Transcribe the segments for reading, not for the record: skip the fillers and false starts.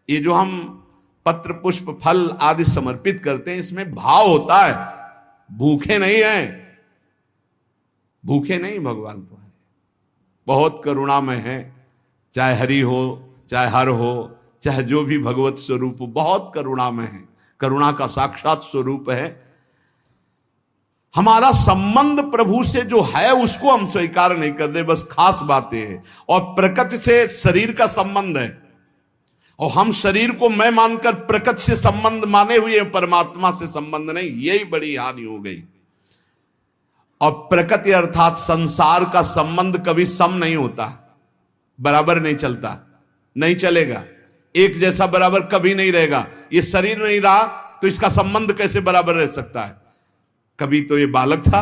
ये जो हम पत्र पुष्प फल आदि समर्पित करते हैं, इसमें भाव होता है। भूखे नहीं हैं, भूखे नहीं भगवान तुम्हारे, बहुत करुणामय है। चाहे हरि हो, चाहे हर हो, चाहे जो भी भगवत स्वरूप हो, बहुत करुणामय है, करुणा का साक्षात स्वरूप है। हमारा संबंध प्रभु से जो है उसको हम स्वीकार नहीं कर रहे, बस खास बातें हैं। और प्रकृति से शरीर का संबंध है, और हम शरीर को मैं मानकर प्रकृति से संबंध माने हुए, परमात्मा से संबंध नहीं। यही बड़ी हानि हो गई। और प्रकृति अर्थात संसार का संबंध कभी सम नहीं होता, बराबर नहीं चलता, नहीं चलेगा, एक जैसा बराबर कभी नहीं रहेगा। ये शरीर नहीं रहा तो इसका संबंध कैसे बराबर रह सकता है? कभी तो ये बालक था,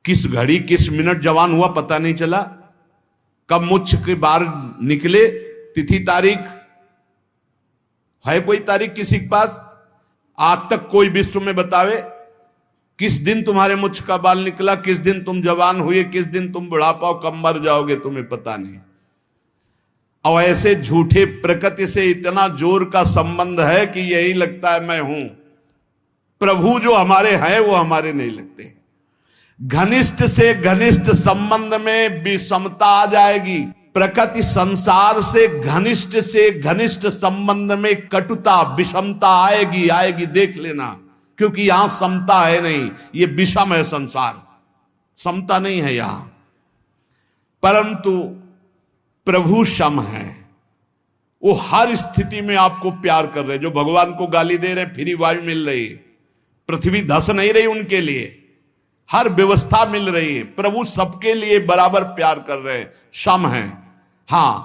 किस घड़ी किस मिनट जवान हुआ पता नहीं चला, कब मुझ के बाहर निकले, तिथि तारीख है कोई तारीख किसी के पास? आज तक कोई विश्व में बतावे किस दिन तुम्हारे मुझ का बाल निकला, किस दिन तुम जवान हुए, किस दिन तुम बुढ़ापा कब मर जाओगे, तुम्हें पता नहीं। और ऐसे झूठे प्रकृति से इतना जोर का संबंध है कि यही लगता है मैं हूं। प्रभु जो हमारे हैं वो हमारे नहीं लगते। घनिष्ठ से घनिष्ठ संबंध में विषमता आ जाएगी। प्रकृति संसार से घनिष्ठ संबंध में कटुता विषमता आएगी, आएगी, देख लेना। क्योंकि यहां समता है नहीं, ये विषम है संसार, समता नहीं है यहां। परंतु प्रभु सम है, वो हर स्थिति में आपको प्यार कर रहे। जो भगवान को गाली दे रहे, फ्री वायु मिल रही है, पृथ्वी धस नहीं रही उनके लिए, हर व्यवस्था मिल रही है। प्रभु सबके लिए बराबर प्यार कर रहे हैं, सम है। हां,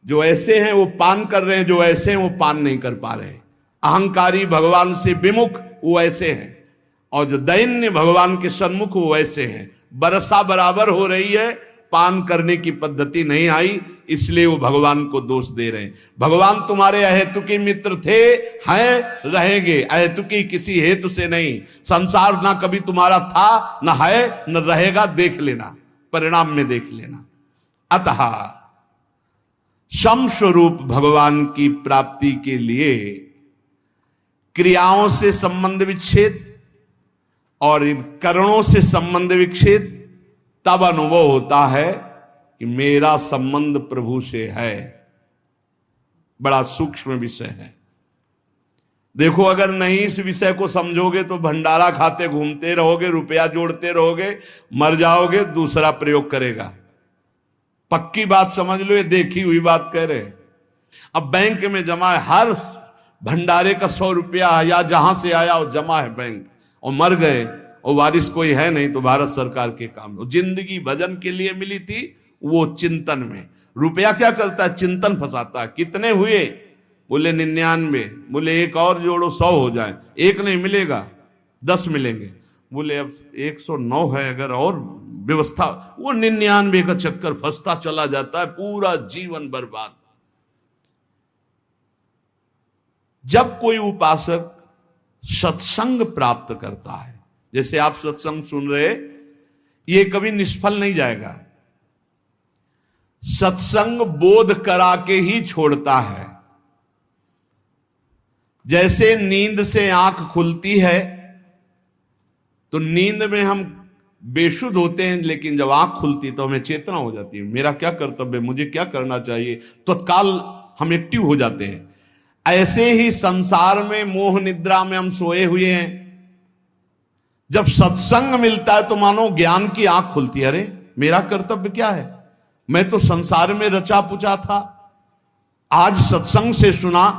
जो ऐसे हैं वो पान कर रहे हैं, जो ऐसे हैं वो पान नहीं कर पा रहे। अहंकारी भगवान से विमुख वो ऐसे हैं, और जो दैन्य भगवान के सन्मुख वो ऐसे हैं। बरसा बराबर हो रही है, पान करने की पद्धति नहीं आई, इसलिए वो भगवान को दोष दे रहे हैं। भगवान तुम्हारे अहेतुकी मित्र थे, हैं, रहेंगे, अहेतुकी किसी हेतु से नहीं। संसार ना कभी तुम्हारा था, ना है, न रहेगा, देख लेना, परिणाम में देख लेना। अतः सम स्वरूप भगवान की प्राप्ति के लिए क्रियाओं से संबंध विच्छेद और इन करणों से संबंध विच्छेद, तब अनुभव होता है कि मेरा संबंध प्रभु से है। बड़ा सूक्ष्म विषय है। देखो, अगर नहीं इस विषय को समझोगे तो भंडारा खाते घूमते रहोगे, रुपया जोड़ते रहोगे, मर जाओगे, दूसरा प्रयोग करेगा। पक्की बात समझ लो, ये देखी हुई बात कह रहे। अब बैंक में जमा है, हर भंडारे का 100 रुपया या जहां से आया वो जमा है बैंक, और मर गए और वारिस कोई है नहीं तो भारत सरकार के काम में। जिंदगी भजन के लिए मिली थी, वो चिंतन में। रुपया क्या करता है? चिंतन फंसाता है। कितने हुए? बोले 99। बोले एक और जोड़ो 100 हो जाए। एक नहीं मिलेगा, 10 मिलेंगे। बोले अब 109 है, अगर और व्यवस्था, वो 99 का चक्कर फंसता चला जाता है, पूरा जीवन बर्बाद। जब कोई उपासक सत्संग प्राप्त करता है, जैसे आप सत्संग सुन रहे, ये कभी निष्फल नहीं जाएगा। सत्संग बोध करा के ही छोड़ता है। जैसे नींद से आंख खुलती है तो नींद में हम बेशुद्ध होते हैं, लेकिन जब आंख खुलती तो हमें चेतना हो जाती है, मेरा क्या कर्तव्य, मुझे क्या करना चाहिए, तत्काल हम एक्टिव हो जाते हैं। ऐसे ही संसार में मोह निद्रा में हम सोए हुए हैं। जब सत्संग मिलता है तो मानो ज्ञान की आंख खुलती है। अरे मेरा कर्तव्य क्या है, मैं तो संसार में रचा पुचा था, आज सत्संग से सुना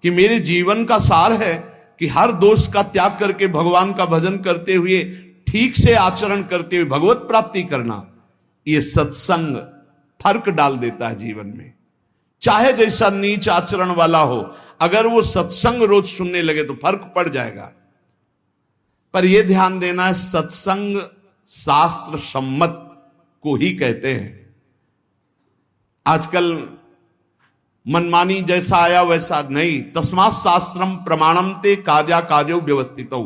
कि मेरे जीवन का सार है कि हर दोष का त्याग करके भगवान का भजन करते हुए, ठीक से आचरण करते हुए भगवत प्राप्ति करना। ये सत्संग फर्क डाल देता है जीवन में। चाहे जैसा नीच आचरण वाला हो, अगर वो सत्संग रोज सुनने लगे तो फर्क पड़ जाएगा। पर यह ध्यान देना है, सत्संग शास्त्र सम्मत को ही कहते हैं। आजकल मनमानी जैसा आया वैसा नहीं। तस्मात् शास्त्रम प्रमाणम ते कार्या कार्यो व्यवस्थितौ।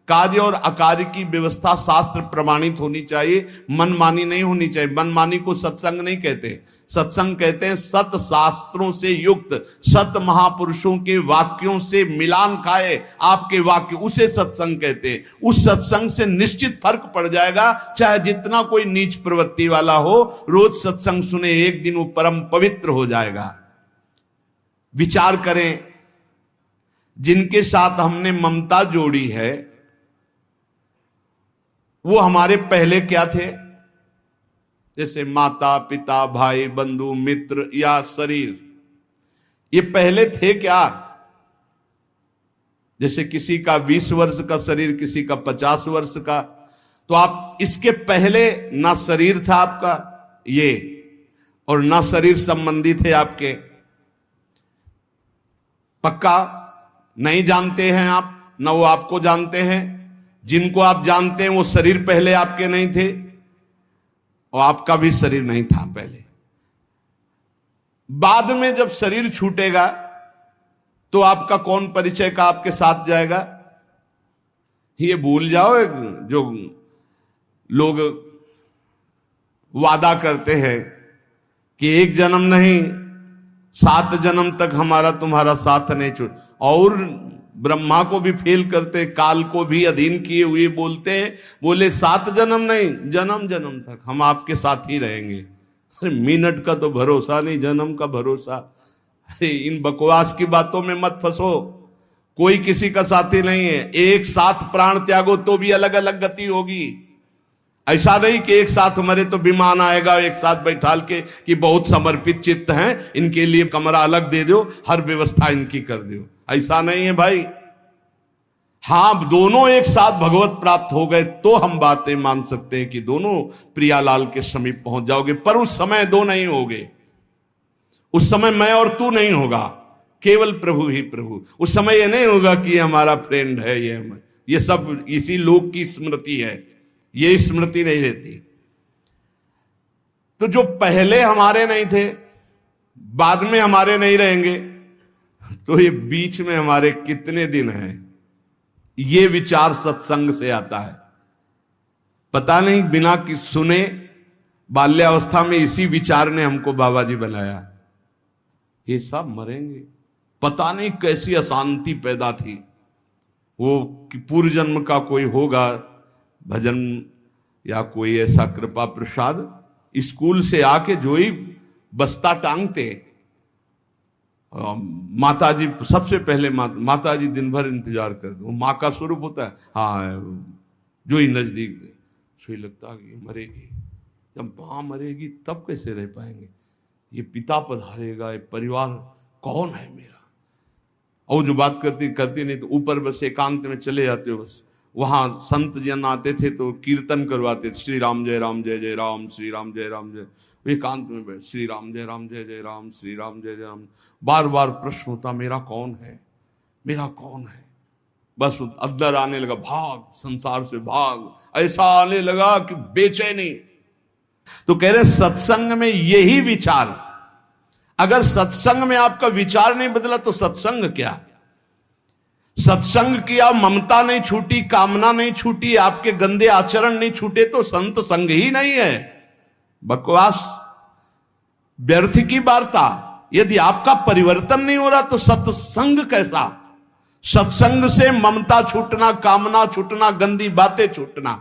कार्य और अकार्य की व्यवस्था शास्त्र प्रमाणित होनी चाहिए, मनमानी नहीं होनी चाहिए। मनमानी को सत्संग नहीं कहते। सत्संग कहते हैं सत शास्त्रों से युक्त, सत महापुरुषों के वाक्यों से मिलान खाए आपके वाक्य, उसे सत्संग कहते हैं। उस सत्संग से निश्चित फर्क पड़ जाएगा, चाहे जितना कोई नीच प्रवृत्ति वाला हो, रोज सत्संग सुने, एक दिन वो परम पवित्र हो जाएगा। विचार करें, जिनके साथ हमने ममता जोड़ी है वो हमारे पहले क्या थे? जैसे माता पिता, भाई बंधु मित्र या शरीर, ये पहले थे क्या? जैसे किसी का 20 वर्ष का शरीर, किसी का 50 वर्ष का, तो आप इसके पहले ना शरीर था आपका ये, और ना शरीर संबंधी थे आपके, पक्का नहीं जानते हैं आप, ना वो आपको जानते हैं। जिनको आप जानते हैं वो शरीर पहले आपके नहीं थे, और आपका भी शरीर नहीं था पहले। बाद में जब शरीर छूटेगा तो आपका कौन परिचय का आपके साथ जाएगा? ये भूल जाओ, जो लोग वादा करते हैं कि एक जन्म नहीं 7 जन्म तक हमारा तुम्हारा साथ नहीं छूट, और ब्रह्मा को भी फेल करते, काल को भी अधीन किए हुए बोलते हैं, बोले 7 जन्म नहीं, जन्म जन्म तक हम आपके साथ ही रहेंगे। अरे मिनट का तो भरोसा नहीं, जन्म का भरोसा। अरे इन बकवास की बातों में मत फंसो, कोई किसी का साथी नहीं है। एक साथ प्राण त्यागो तो भी अलग अलग गति होगी। ऐसा नहीं कि एक साथ मरे तो विमान आएगा एक साथ बैठाल के कि बहुत समर्पित चित्त हैं, इनके लिए कमरा अलग दे दो, हर व्यवस्था इनकी कर दो। ऐसा नहीं है भाई। हां, दोनों एक साथ भगवत प्राप्त हो गए तो हम बातें मान सकते हैं कि दोनों प्रियालाल के समीप पहुंच जाओगे, पर उस समय दो नहीं होगे। उस समय मैं और तू नहीं होगा, केवल प्रभु ही प्रभु। उस समय ये नहीं होगा कि ये हमारा फ्रेंड है, ये सब इसी लोक की स्मृति है, ये स्मृति नहीं रहती। तो जो पहले हमारे नहीं थे, बाद में हमारे नहीं रहेंगे, तो ये बीच में हमारे कितने दिन हैं? ये विचार सत्संग से आता है। पता नहीं बिना कि सुने बाल्यावस्था में इसी विचार ने हमको बाबा जी बनाया। ये सब मरेंगे, पता नहीं कैसी अशांति पैदा थी। वो कि पूर्व जन्म का कोई होगा भजन या कोई ऐसा कृपा प्रसाद, स्कूल से आके जो ही बस्ता टांगते, माता जी सबसे पहले माता जी दिन भर इंतजार करते, वो माँ का स्वरूप होता है। हाँ, जो ही नजदीक सो ही लगता कि मरेगी, जब माँ मरेगी तब कैसे रह पाएंगे, ये पिता पधारेगा, ये परिवार कौन है मेरा। और जो बात करती नहीं तो ऊपर बस एकांत में चले जाते हो। बस वहां संत जन आते थे तो कीर्तन करवाते थे, श्री राम जय जय राम, श्री राम जय जय। एकांत में बैठ श्री राम जय जय राम, श्री राम जय राम। बार बार प्रश्न होता, मेरा कौन है, मेरा कौन है। बस अंदर आने लगा, भाग संसार से भाग, ऐसा आने लगा कि बेचैनी। तो कह रहे सत्संग में यही विचार, अगर सत्संग में आपका विचार नहीं बदला तो सत्संग क्या। सत्संग किया, ममता नहीं छूटी, कामना नहीं छूटी, आपके गंदे आचरण नहीं छूटे, तो संत संग ही नहीं है। बकवास, व्यर्थ की वार्ता। यदि आपका परिवर्तन नहीं हो रहा तो सत्संग कैसा। सत्संग से ममता छूटना, कामना छूटना, गंदी बातें छूटना।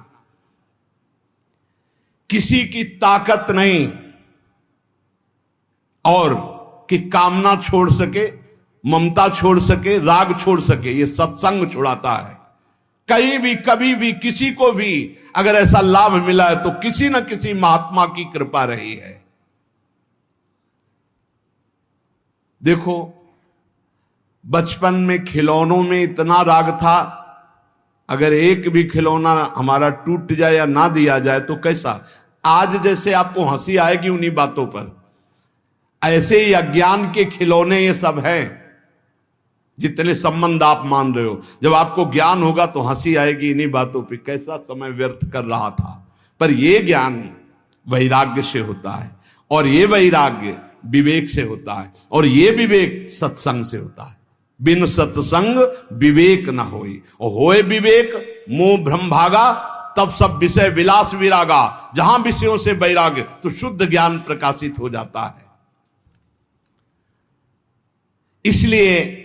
किसी की ताकत नहीं और कि कामना छोड़ सके, ममता छोड़ सके, राग छोड़ सके, ये सत्संग छुड़ाता है। कहीं भी कभी भी किसी को भी अगर ऐसा लाभ मिला है तो किसी न किसी महात्मा की कृपा रही है। देखो, बचपन में खिलौनों में इतना राग था, अगर एक भी खिलौना हमारा टूट जाए या ना दिया जाए तो कैसा। आज जैसे आपको हंसी आएगी उन्हीं बातों पर, ऐसे ही अज्ञान के खिलौने ये सब हैं। जितने संबंध आप मान रहे हो, जब आपको ज्ञान होगा तो हंसी आएगी इन्हीं बातों पे, कैसा समय व्यर्थ कर रहा था। पर ये ज्ञान वैराग्य से होता है, और ये वैराग्य विवेक से होता है, और ये विवेक सत्संग से होता है। बिन सत्संग विवेक न होई, और होए विवेक मोह भ्रम भागा, तब सब विषय विलास विरागा, जहां विषयों से वैराग्य तो शुद्ध ज्ञान प्रकाशित हो जाता है। इसलिए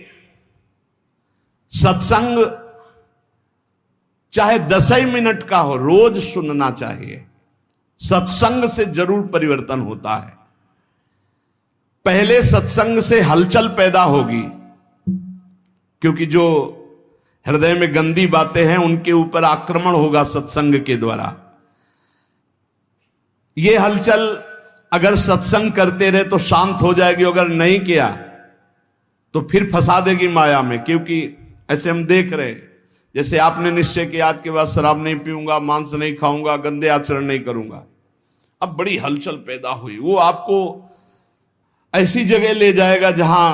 सत्संग चाहे 10 ही मिनट का हो, रोज सुनना चाहिए। सत्संग से जरूर परिवर्तन होता है। पहले सत्संग से हलचल पैदा होगी, क्योंकि जो हृदय में गंदी बातें हैं उनके ऊपर आक्रमण होगा सत्संग के द्वारा। ये हलचल अगर सत्संग करते रहे तो शांत हो जाएगी, अगर नहीं किया तो फिर फंसा देगी माया में। क्योंकि ऐसे हम देख रहे हैं, जैसे आपने निश्चय किया आज के बाद शराब नहीं पीऊंगा, मांस नहीं खाऊंगा, गंदे आचरण नहीं करूंगा। अब बड़ी हलचल पैदा हुई, वो आपको ऐसी जगह ले जाएगा जहां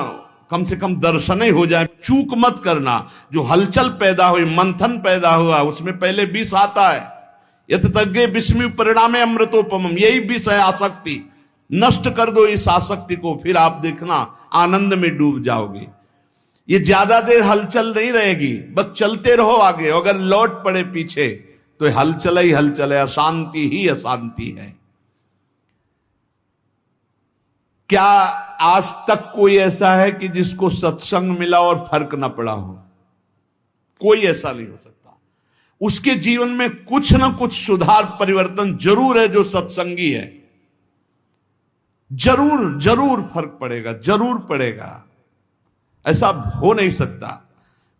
कम से कम दर्शन ही हो जाए। चूक मत करना। जो हलचल पैदा हुई, मंथन पैदा हुआ, उसमें पहले विष आता है। यतज्ञे विस्मि परिणामे अमृतोपमम, यही विष है आसक्ति। नष्ट कर दो इस आसक्ति को, फिर आप देखना आनंद में डूब जाओगे। ये ज्यादा देर हलचल नहीं रहेगी, बस चलते रहो आगे। अगर लौट पड़े पीछे तो हलचल ही हलचल है, अशांति ही अशांति है। क्या आज तक कोई ऐसा है कि जिसको सत्संग मिला और फर्क ना पड़ा हो? कोई ऐसा नहीं हो सकता। उसके जीवन में कुछ ना कुछ सुधार परिवर्तन जरूर है जो सत्संगी है। जरूर जरूर फर्क पड़ेगा, जरूर पड़ेगा। ऐसा हो नहीं सकता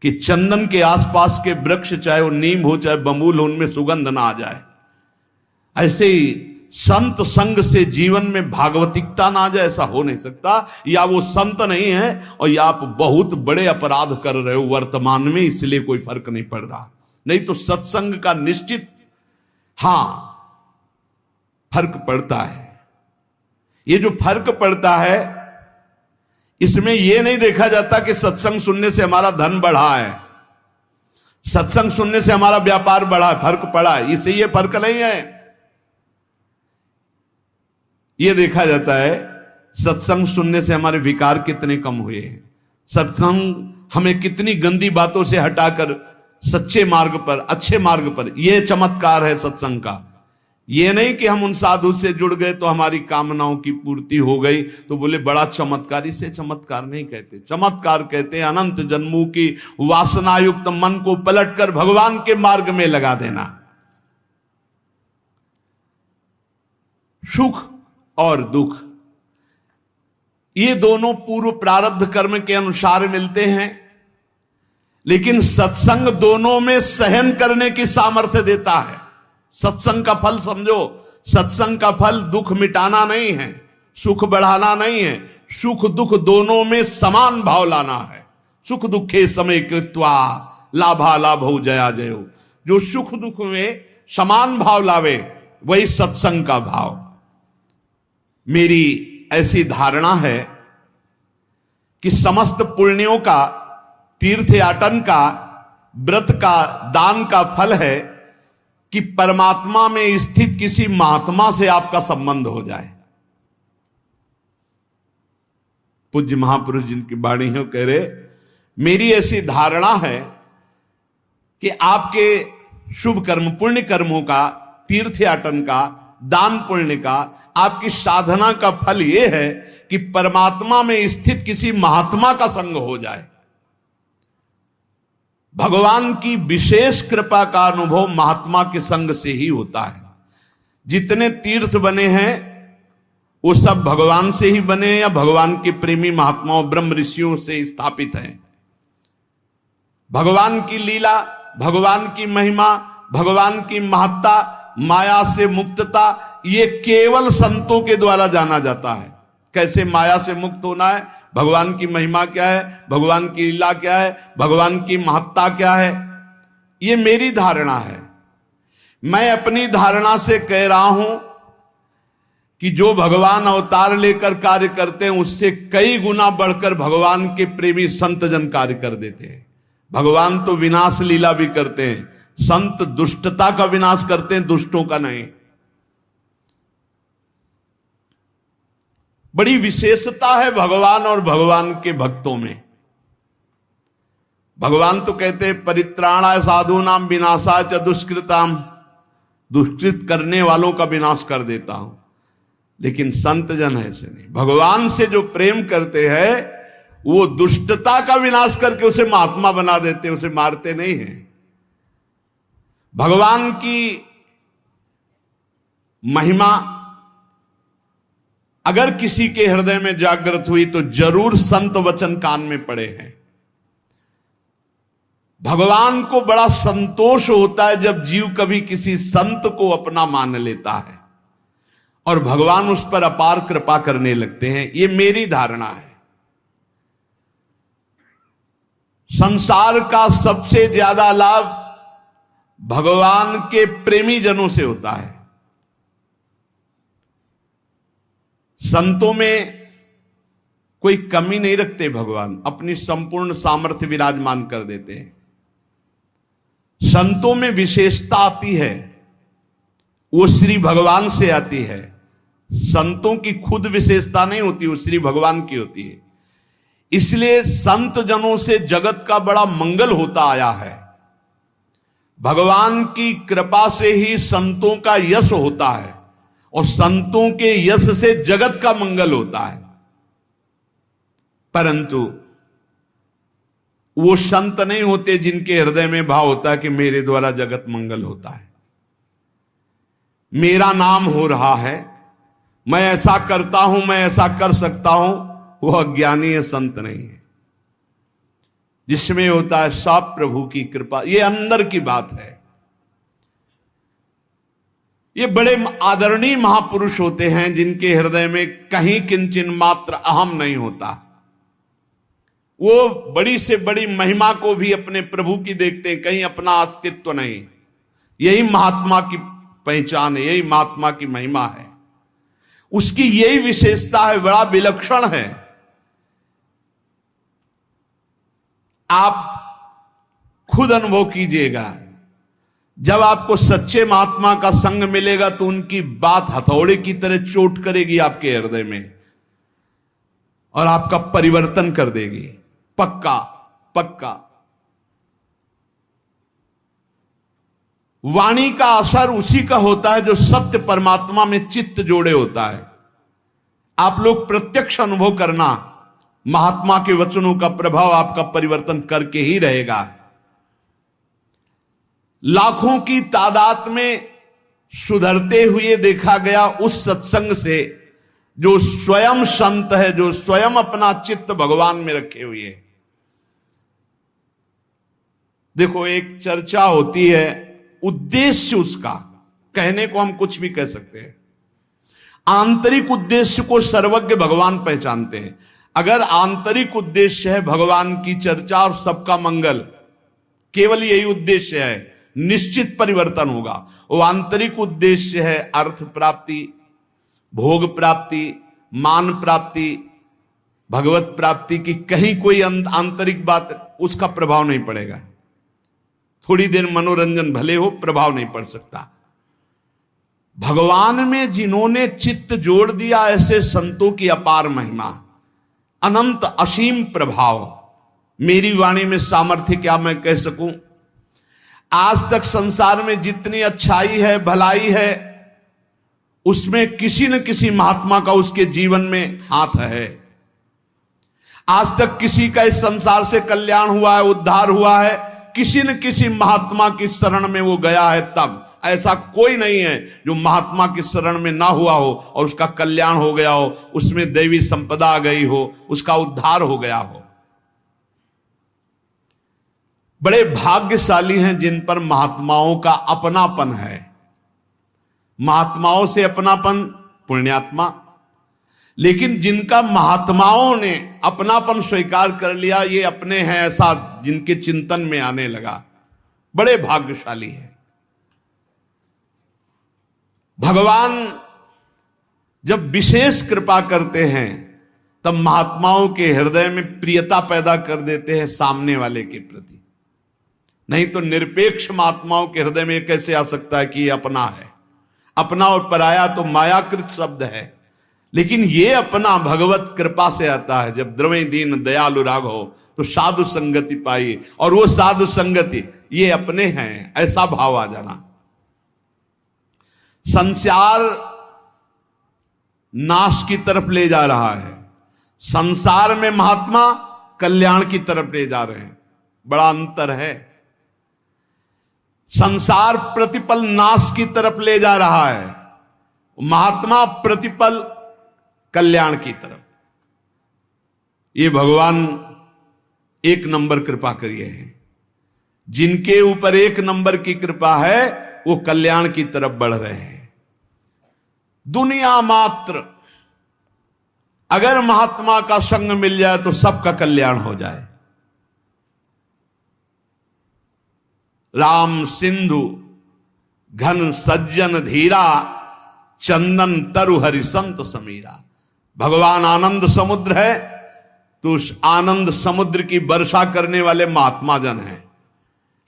कि चंदन के आसपास के वृक्ष, चाहे वो नीम हो चाहे बबूल हो, उनमें सुगंध ना आ जाए। ऐसे ही संत संग से जीवन में भागवतिकता ना आ जाए, ऐसा हो नहीं सकता। या वो संत नहीं है और या आप बहुत बड़े अपराध कर रहे हो वर्तमान में, इसलिए कोई फर्क नहीं पड़ रहा। नहीं तो सत्संग का निश्चित फर्क पड़ता है। ये जो फर्क पड़ता है, इसमें यह नहीं देखा जाता कि सत्संग सुनने से हमारा धन बढ़ा है, सत्संग सुनने से हमारा व्यापार बढ़ा है, फर्क पड़ा है। इसे ये फर्क नहीं है। यह देखा जाता है सत्संग सुनने से हमारे विकार कितने कम हुए हैं, सत्संग हमें कितनी गंदी बातों से हटाकर सच्चे मार्ग पर, अच्छे मार्ग पर, यह चमत्कार है सत्संग का। यह नहीं कि हम उन साधु से जुड़ गए तो हमारी कामनाओं की पूर्ति हो गई तो बोले बड़ा चमत्कार। इसे चमत्कार नहीं कहते। चमत्कार कहते हैं अनंत जन्मों की वासनायुक्त मन को पलटकर भगवान के मार्ग में लगा देना। सुख और दुख ये दोनों पूर्व प्रारब्ध कर्म के अनुसार मिलते हैं, लेकिन सत्संग दोनों में सहन करने की सामर्थ्य देता है। सत्संग का फल समझो, सत्संग का फल दुख मिटाना नहीं है, सुख बढ़ाना नहीं है, सुख दुख दोनों में समान भाव लाना है। सुख दुखे समय कृत्वा लाभा लाभो जया जयो। जो सुख दुख में समान भाव लावे वही सत्संग का भाव। मेरी ऐसी धारणा है कि समस्त पुण्यों का, तीर्थयाटन का, व्रत का, दान का फल है कि परमात्मा में स्थित किसी महात्मा से आपका संबंध हो जाए। पूज्य महापुरुष जिनकी वाणी है कह रहे, मेरी ऐसी धारणा है कि आपके शुभ कर्म, पुण्य कर्मों का, तीर्थयाटन का, दान पुण्य का, आपकी साधना का फल यह है कि परमात्मा में स्थित किसी महात्मा का संग हो जाए। भगवान की विशेष कृपा का अनुभव महात्मा के संग से ही होता है। जितने तीर्थ बने हैं वो सब भगवान से ही बने या भगवान के प्रेमी महात्माओं ब्रह्म ऋषियों से स्थापित हैं। भगवान की लीला, भगवान की महिमा, भगवान की महत्ता, माया से मुक्तता, ये केवल संतों के द्वारा जाना जाता है। कैसे माया से मुक्त होना है, भगवान की महिमा क्या है, भगवान की लीला क्या है, भगवान की महत्ता क्या है, ये मेरी धारणा है। मैं अपनी धारणा से कह रहा हूं कि जो भगवान अवतार लेकर कार्य करते हैं उससे कई गुना बढ़कर भगवान के प्रेमी संत जन कार्य कर देते हैं। भगवान तो विनाश लीला भी करते हैं, संत दुष्टता का विनाश करते हैं, दुष्टों का नहीं। बड़ी विशेषता है भगवान और भगवान के भक्तों में। भगवान तो कहते हैं परित्राणाय साधूनाम विनाशाय च दुष्कृताम, दुष्कृत करने वालों का विनाश कर देता हूं। लेकिन संत जन ऐसे नहीं, भगवान से जो प्रेम करते हैं वो दुष्टता का विनाश करके उसे महात्मा बना देते, उसे मारते नहीं हैं। भगवान की महिमा अगर किसी के हृदय में जागृत हुई तो जरूर संत वचन कान में पड़े हैं। भगवान को बड़ा संतोष होता है जब जीव कभी किसी संत को अपना मान लेता है और भगवान उस पर अपार कृपा करने लगते हैं। ये मेरी धारणा है। संसार का सबसे ज्यादा लाभ भगवान के प्रेमी जनों से होता है। संतों में कोई कमी नहीं रखते भगवान, अपनी संपूर्ण सामर्थ्य विराजमान कर देते हैं। संतों में विशेषता आती है, वो श्री भगवान से आती है। संतों की खुद विशेषता नहीं होती, वो श्री भगवान की होती है। इसलिए संत जनों से जगत का बड़ा मंगल होता आया है। भगवान की कृपा से ही संतों का यश होता है और संतों के यश से जगत का मंगल होता है। परंतु वो संत नहीं होते जिनके हृदय में भाव होता है कि मेरे द्वारा जगत मंगल होता है, मेरा नाम हो रहा है, मैं ऐसा करता हूं, मैं ऐसा कर सकता हूं। वो अज्ञानी है, संत नहीं है। जिसमें होता है सब प्रभु की कृपा, ये अंदर की बात है। ये बड़े आदरणीय महापुरुष होते हैं जिनके हृदय में कहीं किंचन मात्र अहम नहीं होता। वो बड़ी से बड़ी महिमा को भी अपने प्रभु की देखते हैं, कहीं अपना अस्तित्व नहीं। यही महात्मा की पहचान है, यही महात्मा की महिमा है। उसकी यही विशेषता है, बड़ा विलक्षण है। आप खुद अनुभव कीजिएगा, जब आपको सच्चे महात्मा का संग मिलेगा तो उनकी बात हथौड़े की तरह चोट करेगी आपके हृदय में और आपका परिवर्तन कर देगी, पक्का पक्का। वाणी का असर उसी का होता है जो सत्य परमात्मा में चित्त जोड़े होता है। आप लोग प्रत्यक्ष अनुभव करना, महात्मा के वचनों का प्रभाव आपका परिवर्तन करके ही रहेगा। लाखों की तादाद में सुधरते हुए देखा गया उस सत्संग से जो स्वयं संत है, जो स्वयं अपना चित्त भगवान में रखे हुए है। देखो, एक चर्चा होती है, उद्देश्य उसका, कहने को हम कुछ भी कह सकते हैं। आंतरिक उद्देश्य को सर्वज्ञ भगवान पहचानते हैं। अगर आंतरिक उद्देश्य है भगवान की चर्चा और सबका मंगल, केवल यही उद्देश्य है, निश्चित परिवर्तन होगा। वो आंतरिक उद्देश्य है अर्थ प्राप्ति, भोग प्राप्ति, मान प्राप्ति, भगवत प्राप्ति की कहीं कोई आंतरिक बात, उसका प्रभाव नहीं पड़ेगा। थोड़ी देर मनोरंजन भले हो, प्रभाव नहीं पड़ सकता। भगवान में जिन्होंने चित्त जोड़ दिया, ऐसे संतों की अपार महिमा, अनंत असीम प्रभाव। मेरी वाणी में सामर्थ्य क्या मैं कह सकूं। आज तक संसार में जितनी अच्छाई है, भलाई है, उसमें किसी न किसी महात्मा का उसके जीवन में हाथ है। आज तक किसी का इस संसार से कल्याण हुआ है, उद्धार हुआ है, किसी न किसी महात्मा की शरण में वो गया है। तब ऐसा कोई नहीं है जो महात्मा की शरण में ना हुआ हो और उसका कल्याण हो गया हो, उसमें दैवी संपदा आ गई हो, उसका उद्धार हो गया हो। बड़े भाग्यशाली हैं जिन पर महात्माओं का अपनापन है। महात्माओं से अपनापन पुण्यात्मा, लेकिन जिनका महात्माओं ने अपनापन स्वीकार कर लिया, ये अपने हैं ऐसा जिनके चिंतन में आने लगा, बड़े भाग्यशाली है। भगवान जब विशेष कृपा करते हैं तब महात्माओं के हृदय में प्रियता पैदा कर देते हैं सामने वाले के प्रति। नहीं तो निरपेक्ष महात्माओं के हृदय में कैसे आ सकता है कि ये अपना है। अपना और पराया तो मायाकृत शब्द है, लेकिन ये अपना भगवत कृपा से आता है। जब द्रव्य दीन दयालु राघव तो साधु संगति पाई, और वो साधु संगति ये अपने हैं, ऐसा भाव आ जाना। संसार नाश की तरफ ले जा रहा है, संसार में महात्मा कल्याण की तरफ ले जा रहे हैं। बड़ा अंतर है। संसार प्रतिपल नाश की तरफ ले जा रहा है, महात्मा प्रतिपल कल्याण की तरफ। ये भगवान एक नंबर कृपा करिए हैं। जिनके ऊपर एक नंबर की कृपा है वो कल्याण की तरफ बढ़ रहे हैं। दुनिया मात्र अगर महात्मा का संग मिल जाए तो सबका कल्याण हो जाए। राम सिंधु घन सज्जन धीरा, चंदन तरु हरि संत समीरा। भगवान आनंद समुद्र है तो उस आनंद समुद्र की वर्षा करने वाले महात्मा जन हैं।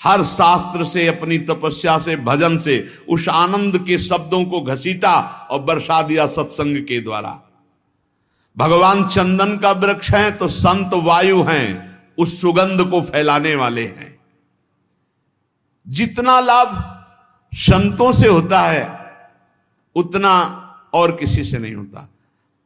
हर शास्त्र से, अपनी तपस्या से, भजन से उस आनंद के शब्दों को घसीटा और बरसा दिया सत्संग के द्वारा। भगवान चंदन का वृक्ष है तो संत वायु हैं, उस सुगंध को फैलाने वाले हैं। जितना लाभ संतों से होता है उतना और किसी से नहीं होता।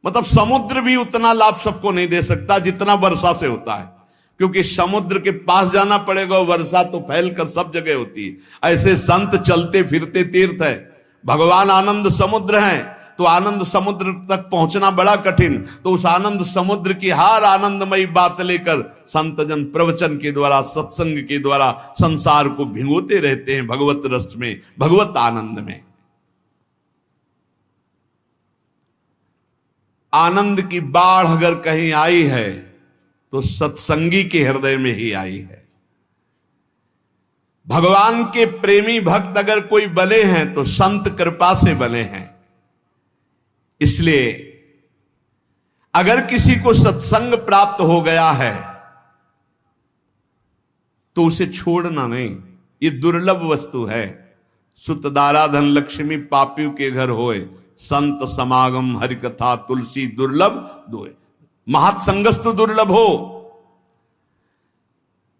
मतलब समुद्र भी उतना लाभ सबको नहीं दे सकता जितना वर्षा से होता है, क्योंकि समुद्र के पास जाना पड़ेगा, वर्षा तो फैलकर सब जगह होती है। ऐसे संत चलते फिरते तीर्थ है। भगवान आनंद समुद्र हैं तो आनंद समुद्र तक पहुंचना बड़ा कठिन, तो उस आनंद समुद्र की हर आनंदमयी बात लेकर संत जन प्रवचन के द्वारा, सत्संग के द्वारा संसार को भिगोते रहते हैं भगवत रस में, भगवत आनंद में। आनंद की बाढ़ अगर कहीं आई है तो सत्संगी के हृदय में ही आई है। भगवान के प्रेमी भक्त अगर कोई बने हैं तो संत कृपा से बने हैं। इसलिए अगर किसी को सत्संग प्राप्त हो गया है तो उसे छोड़ना नहीं। ये दुर्लभ वस्तु है। सुतदारा धन लक्ष्मी पापियों के घर होए, संत समागम हरि कथा तुलसी दुर्लभ दोए। महत्संगस तो दुर्लभ हो।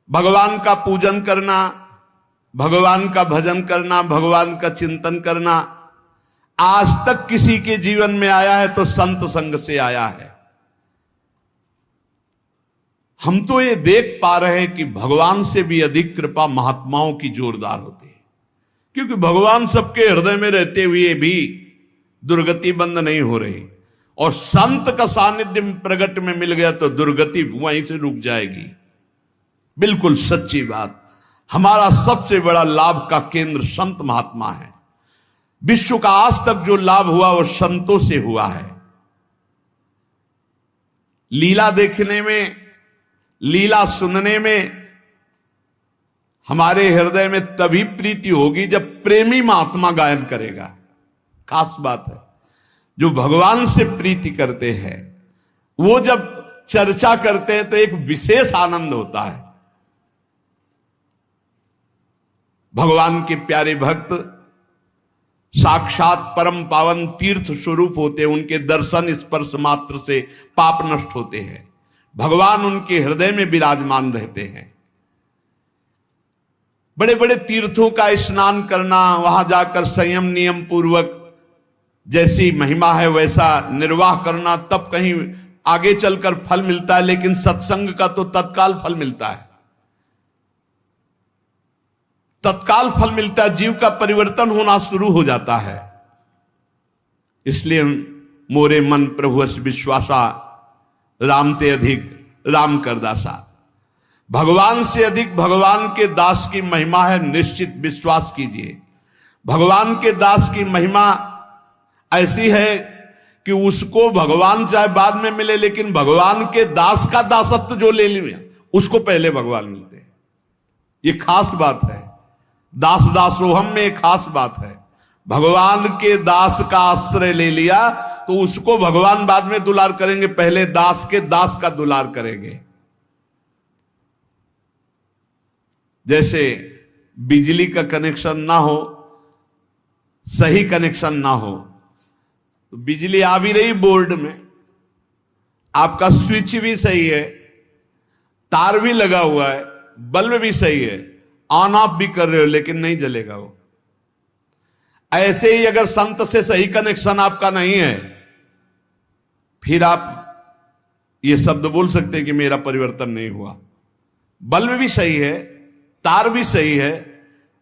भगवान का पूजन करना, भगवान का भजन करना, भगवान का चिंतन करना आज तक किसी के जीवन में आया है तो संत संग से आया है। हम तो ये देख पा रहे हैं कि भगवान से भी अधिक कृपा महात्माओं की जोरदार होती है, क्योंकि भगवान सबके हृदय में रहते हुए भी दुर्गति बंद नहीं हो रही, और संत का सानिध्य प्रगट में मिल गया तो दुर्गति वहीं से रुक जाएगी। बिल्कुल सच्ची बात। हमारा सबसे बड़ा लाभ का केंद्र संत महात्मा है। विश्व का आज तक जो लाभ हुआ वो संतों से हुआ है। लीला देखने में, लीला सुनने में हमारे हृदय में तभी प्रीति होगी जब प्रेमी महात्मा गायन करेगा। खास बात है। जो भगवान से प्रीति करते हैं वो जब चर्चा करते हैं तो एक विशेष आनंद होता है। भगवान के प्यारे भक्त साक्षात परम पावन तीर्थ स्वरूप होते हैं। उनके दर्शन स्पर्श मात्र से पाप नष्ट होते हैं। भगवान उनके हृदय में विराजमान रहते हैं। बड़े बड़े तीर्थों का स्नान करना, वहां जाकर संयम नियम पूर्वक जैसी महिमा है वैसा निर्वाह करना, तब कहीं आगे चलकर फल मिलता है। लेकिन सत्संग का तो तत्काल फल मिलता है। तत्काल फल मिलता है, जीव का परिवर्तन होना शुरू हो जाता है। इसलिए मोरे मन प्रभु अस विश्वासा, राम ते अधिक राम कर दासा। भगवान से अधिक भगवान के दास की महिमा है, निश्चित विश्वास कीजिए। भगवान के दास की महिमा ऐसी है कि उसको भगवान चाहे बाद में मिले, लेकिन भगवान के दास का दासत्व जो ले लिया उसको पहले भगवान मिलते हैं। ये खास बात है। दास दासोहम में एक खास बात है। भगवान के दास का आश्रय ले लिया तो उसको भगवान बाद में दुलार करेंगे, पहले दास के दास का दुलार करेंगे। जैसे बिजली का कनेक्शन ना हो, सही कनेक्शन ना हो, तो बिजली आ भी रही बोर्ड में, आपका स्विच भी सही है, तार भी लगा हुआ है, बल्ब भी सही है, ऑन ऑफ भी कर रहे हो, लेकिन नहीं जलेगा वो। ऐसे ही अगर संत से सही कनेक्शन आपका नहीं है, फिर आप ये शब्द बोल सकते हैं कि मेरा परिवर्तन नहीं हुआ। बल्ब भी सही है, तार भी सही है,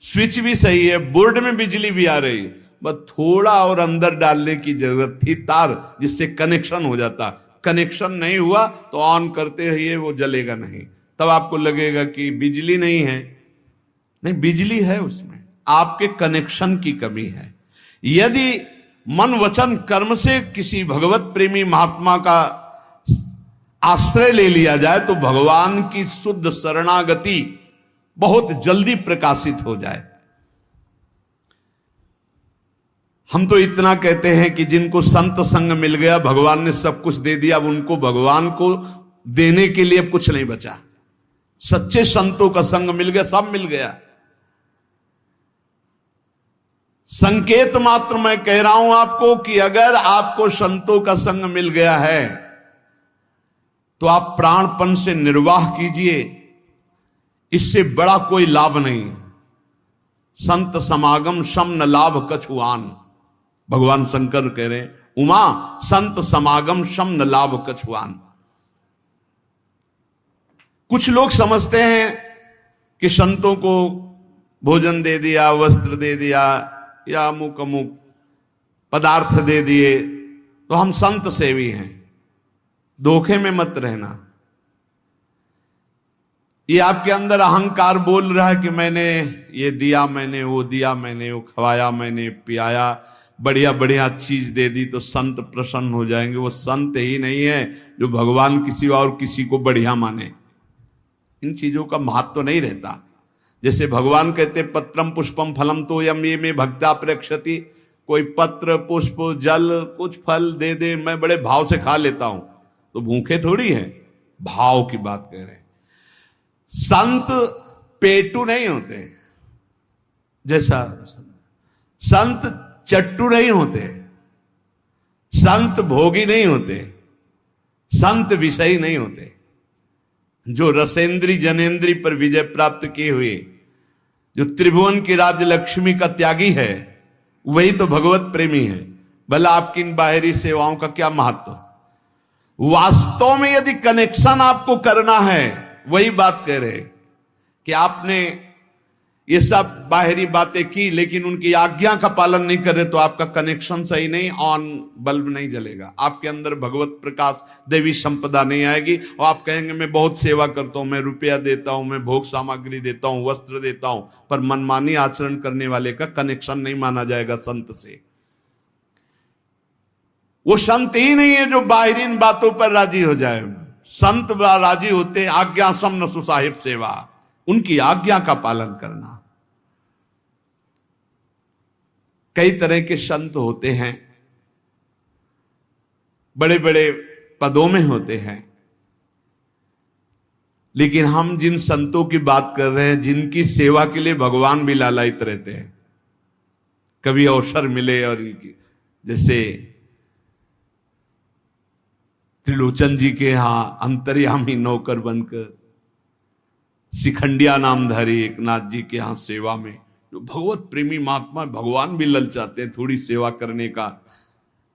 स्विच भी सही है, बोर्ड में बिजली भी आ रही, बस थोड़ा और अंदर डालने की जरूरत थी तार, जिससे कनेक्शन हो जाता। कनेक्शन नहीं हुआ तो ऑन करते रहिए, वो जलेगा नहीं। तब आपको लगेगा कि बिजली नहीं है, नहीं बिजली है, उसमें आपके कनेक्शन की कमी है। यदि मन वचन कर्म से किसी भगवत प्रेमी महात्मा का आश्रय ले लिया जाए तो भगवान की शुद्ध शरणागति बहुत जल्दी प्रकाशित हो जाए। हम तो इतना कहते हैं कि जिनको संत संग मिल गया, भगवान ने सब कुछ दे दिया, अब उनको भगवान को देने के लिए अब कुछ नहीं बचा। सच्चे संतों का संग मिल गया, सब मिल गया। संकेत मात्र मैं कह रहा हूं आपको कि अगर आपको संतों का संग मिल गया है तो आप प्राणपन से निर्वाह कीजिए, इससे बड़ा कोई लाभ नहीं। संत समागम सम न लाभ कछुआन, भगवान शंकर कह रहे हैं, उमा संत समागम सम न लाभ कछुआन। कुछ लोग समझते हैं कि संतों को भोजन दे दिया, वस्त्र दे दिया या अमुक अमुक पदार्थ दे दिए तो हम संत सेवी हैं। धोखे में मत रहना। ये आपके अंदर अहंकार बोल रहा है कि मैंने ये दिया, मैंने वो दिया, मैंने वो खवाया, मैंने पियाया, बढ़िया बढ़िया चीज दे दी तो संत प्रसन्न हो जाएंगे। वो संत ही नहीं है जो भगवान किसी और किसी को बढ़िया माने। इन चीजों का महत्व नहीं रहता। जैसे भगवान कहते पत्रम पुष्पम फलम तो यम ये में भक्ता प्रेक्षति, कोई पत्र पुष्प जल कुछ फल दे दे मैं बड़े भाव से खा लेता हूं, तो भूखे थोड़ी है, भाव की बात कह रहे हैं। संत पेटू नहीं होते, जैसा संत चट्टू नहीं होते, संत भोगी नहीं होते, संत विषयी नहीं होते। जो रसेंद्री जनेन्द्री पर विजय प्राप्त किए हुए, जो त्रिभुवन की राज्य लक्ष्मी का त्यागी है, वही तो भगवत प्रेमी है। भला आपकी इन बाहरी सेवाओं का क्या महत्व। वास्तव में यदि कनेक्शन आपको करना है, वही बात कह रहे कि आपने ये सब बाहरी बातें की लेकिन उनकी आज्ञा का पालन नहीं कर रहे, तो आपका कनेक्शन सही नहीं, ऑन बल्ब नहीं जलेगा, आपके अंदर भगवत प्रकाश देवी संपदा नहीं आएगी। और आप कहेंगे मैं बहुत सेवा करता हूं, मैं रुपया देता हूं, मैं भोग सामग्री देता हूं, वस्त्र देता हूं, पर मनमानी आचरण करने वाले का कनेक्शन नहीं माना जाएगा संत से। वो संत ही नहीं है जो बाहरीन बातों पर राजी हो जाए। संत राजी होते आज्ञा समन सुसाहिब सेवा, उनकी आज्ञा का पालन करना। कई तरह के संत होते हैं, बड़े बड़े पदों में होते हैं, लेकिन हम जिन संतों की बात कर रहे हैं, जिनकी सेवा के लिए भगवान भी लालायित रहते हैं, कभी अवसर मिले और इनकी, जैसे त्रिलोचन जी के यहां अंतर्यामी नौकर बनकर शिखंडिया नामधारी एक नाथ जी के यहां सेवा में, जो भगवत प्रेमी महात्मा, भगवान भी ललचाते हैं थोड़ी सेवा करने का।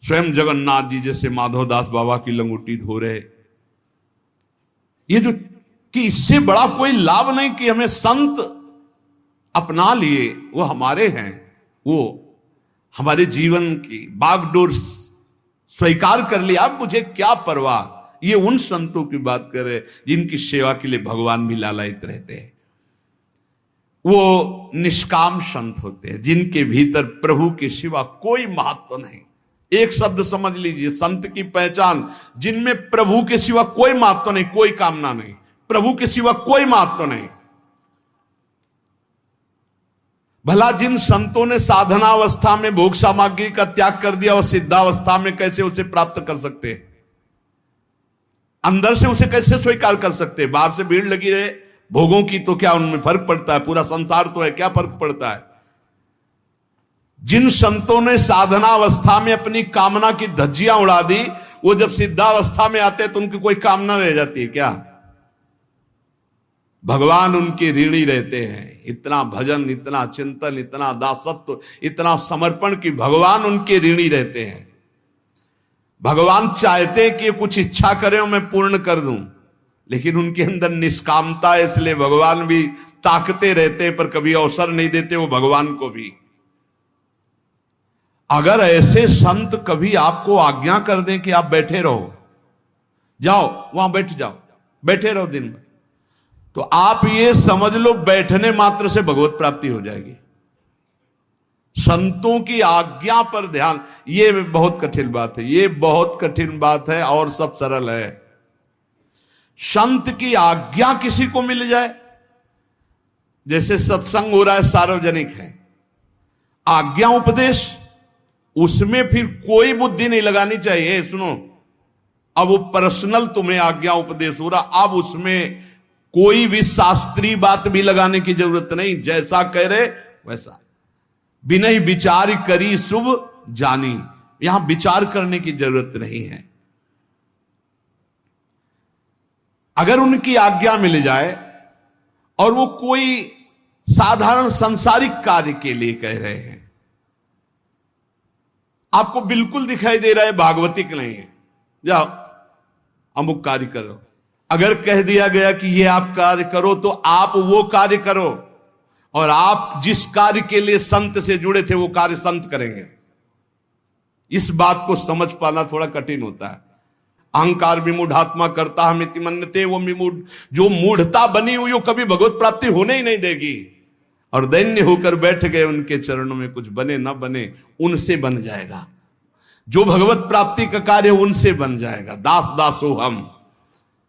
स्वयं जगन्नाथ जी जैसे माधवदास बाबा की लंगोटी धो रहे। ये जो कि इससे बड़ा कोई लाभ नहीं कि हमें संत अपना लिए, वो हमारे हैं, वो हमारे जीवन की बागडोर स्वीकार कर लिया, अब मुझे क्या परवाह। ये उन संतों की बात कर रहे जिनकी सेवा के लिए भगवान भी लालायित रहते हैं। वो निष्काम संत होते हैं, जिनके भीतर प्रभु के सिवा कोई महत्व नहीं। एक शब्द समझ लीजिए, संत की पहचान, जिनमें प्रभु के सिवा कोई महत्व नहीं, कोई कामना नहीं, प्रभु के सिवा कोई महत्व नहीं। भला जिन संतों ने साधनावस्था में भोग सामग्री का त्याग कर दिया, और सिद्धावस्था में कैसे उसे प्राप्त कर सकते, अंदर से उसे कैसे स्वीकार कर सकते। बाहर से भीड़ लगी रहे भोगों की तो क्या उनमें फर्क पड़ता है, पूरा संसार तो है, क्या फर्क पड़ता है। जिन संतों ने साधनावस्था में अपनी कामना की धज्जियां उड़ा दी, वो जब सिद्धावस्था में आते तो उनकी कोई कामना रह जाती है क्या। भगवान उनके ऋणी रहते हैं। इतना भजन, इतना चिंतन, इतना दासत्व, इतना समर्पण कि भगवान उनके ऋणी रहते हैं। भगवान चाहते हैं कि कुछ इच्छा करें और मैं पूर्ण कर दूं, लेकिन उनके अंदर निष्कामता है, इसलिए भगवान भी ताकते रहते हैं, पर कभी अवसर नहीं देते वो भगवान को भी। अगर ऐसे संत कभी आपको आज्ञा कर दें कि आप बैठे रहो, जाओ वहां बैठ जाओ, बैठे रहो दिन भर, तो आप ये समझ लो बैठने मात्र से भगवत प्राप्ति हो जाएगी। संतों की आज्ञा पर ध्यान, ये बहुत कठिन बात है, ये बहुत कठिन बात है, और सब सरल है। संत की आज्ञा किसी को मिल जाए, जैसे सत्संग हो रहा है, सार्वजनिक है, आज्ञा उपदेश, उसमें फिर कोई बुद्धि नहीं लगानी चाहिए। सुनो, अब वो पर्सनल तुम्हें आज्ञा उपदेश हो रहा, अब उसमें कोई भी शास्त्रीय बात भी लगाने की जरूरत नहीं, जैसा कह रहे वैसा। बिना विचार करी शुभ जानी, यहां विचार करने की जरूरत नहीं है। अगर उनकी आज्ञा मिल जाए और वो कोई साधारण सांसारिक कार्य के लिए कह रहे हैं, आपको बिल्कुल दिखाई दे रहा है भागवतिक नहीं है, जाओ अमुक कार्य करो, अगर कह दिया गया कि ये आप कार्य करो तो आप वो कार्य करो, और आप जिस कार्य के लिए संत से जुड़े थे वो कार्य संत करेंगे। इस बात को समझ पाना थोड़ा कठिन होता है। अहंकार विमूढ़ात्मा करता हमिति मन्यते, वो जो मूढ़ता बनी हुई वो कभी भगवत प्राप्ति होने ही नहीं देगी। और दैन्य होकर बैठ गए उनके चरणों में, कुछ बने ना बने उनसे बन जाएगा, जो भगवत प्राप्ति का कार्य उनसे बन जाएगा। दास दासो हम,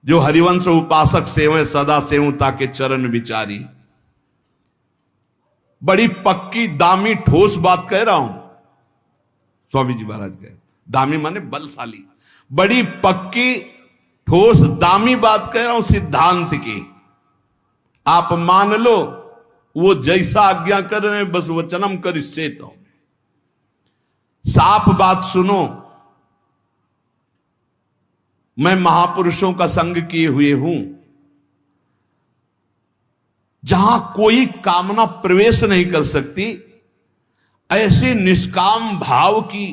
जो हरिवंश उपासक सेवं सदा सेवं ताके चरण विचारी। बड़ी पक्की दामी ठोस बात कह रहा हूं, स्वामी जी महाराज कह, दामी माने बलशाली, बड़ी पक्की ठोस दामी बात कह रहा हूं सिद्धांत की। आप मान लो वो जैसा आज्ञा कर रहे हैं, बस वचनम कर इससे तो साफ बात सुनो। मैं महापुरुषों का संग किए हुए हूं, जहां कोई कामना प्रवेश नहीं कर सकती, ऐसे निष्काम भाव की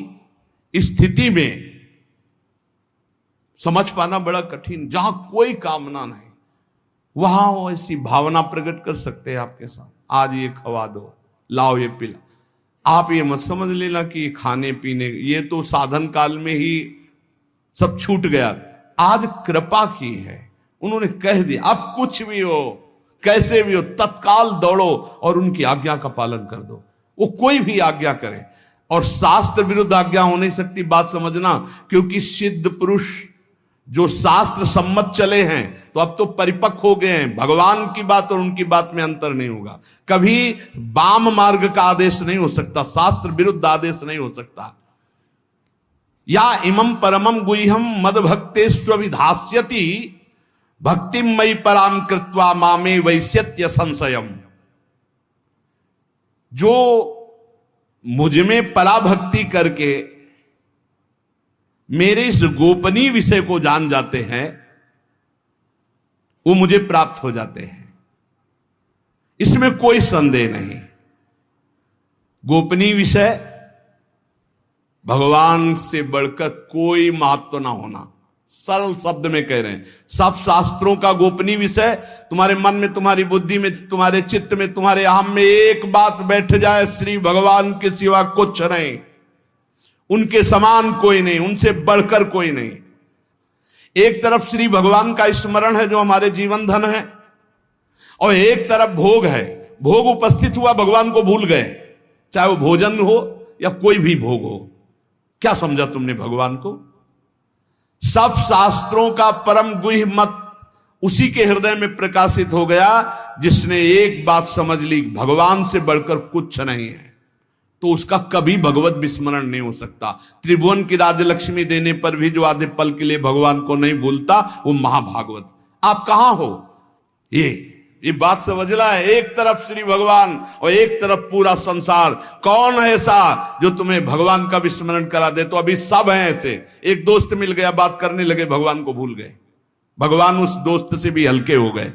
स्थिति में समझ पाना बड़ा कठिन। जहां कोई कामना नहीं, वहां वो ऐसी भावना प्रकट कर सकते हैं आपके साथ, आज ये खवा दो, लाओ ये पिला। आप ये मत समझ लेना कि खाने पीने ये तो साधन काल में ही सब छूट गया। आज कृपा की है, उन्होंने कह दिया, अब कुछ भी हो कैसे भी हो तत्काल दौड़ो और उनकी आज्ञा का पालन कर दो। वो कोई भी आज्ञा करे, और शास्त्र विरुद्ध आज्ञा हो नहीं सकती, बात समझना, क्योंकि सिद्ध पुरुष जो शास्त्र सम्मत चले हैं तो अब तो परिपक्व हो गए हैं। भगवान की बात और उनकी बात में अंतर नहीं होगा, कभी वाम मार्ग का आदेश नहीं हो सकता, शास्त्र विरुद्ध आदेश नहीं हो सकता। या इमं परमं गुह्यं मद भक्तेष्वभिधास्यति भक्तिम मयि पराम कृत्वा मामे वैश्यत्य संशयम। जो मुझ में पराभक्ति करके मेरे इस गोपनीय विषय को जान जाते हैं, वो मुझे प्राप्त हो जाते हैं, इसमें कोई संदेह नहीं। गोपनीय विषय भगवान से बढ़कर कोई महत्व ना होना, सरल शब्द में कह रहे हैं। सब शास्त्रों का गोपनीय विषय तुम्हारे मन में, तुम्हारी बुद्धि में, तुम्हारे चित्त में, तुम्हारे अहम में एक बात बैठ जाए, श्री भगवान के सिवा कुछ नहीं, उनके समान कोई नहीं, उनसे बढ़कर कोई नहीं। एक तरफ श्री भगवान का स्मरण है जो हमारे जीवन धन है, और एक तरफ भोग है, भोग उपस्थित हुआ भगवान को भूल गए, चाहे वो भोजन हो या कोई भी भोग हो। क्या समझा तुमने भगवान को? सब शास्त्रों का परम गुह्य मत उसी के हृदय में प्रकाशित हो गया जिसने एक बात समझ ली, भगवान से बढ़कर कुछ नहीं है, तो उसका कभी भगवत विस्मरण नहीं हो सकता। त्रिभुवन की राजलक्ष्मी देने पर भी जो आधे पल के लिए भगवान को नहीं भूलता, वो महाभागवत। आप कहां हो? ये बात समझना है। एक तरफ श्री भगवान और एक तरफ पूरा संसार। कौन है ऐसा जो तुम्हें भगवान का विस्मरण करा दे? तो अभी सब हैं ऐसे। एक दोस्त मिल गया, बात करने लगे, भगवान को भूल गए, भगवान उस दोस्त से भी हल्के हो गए।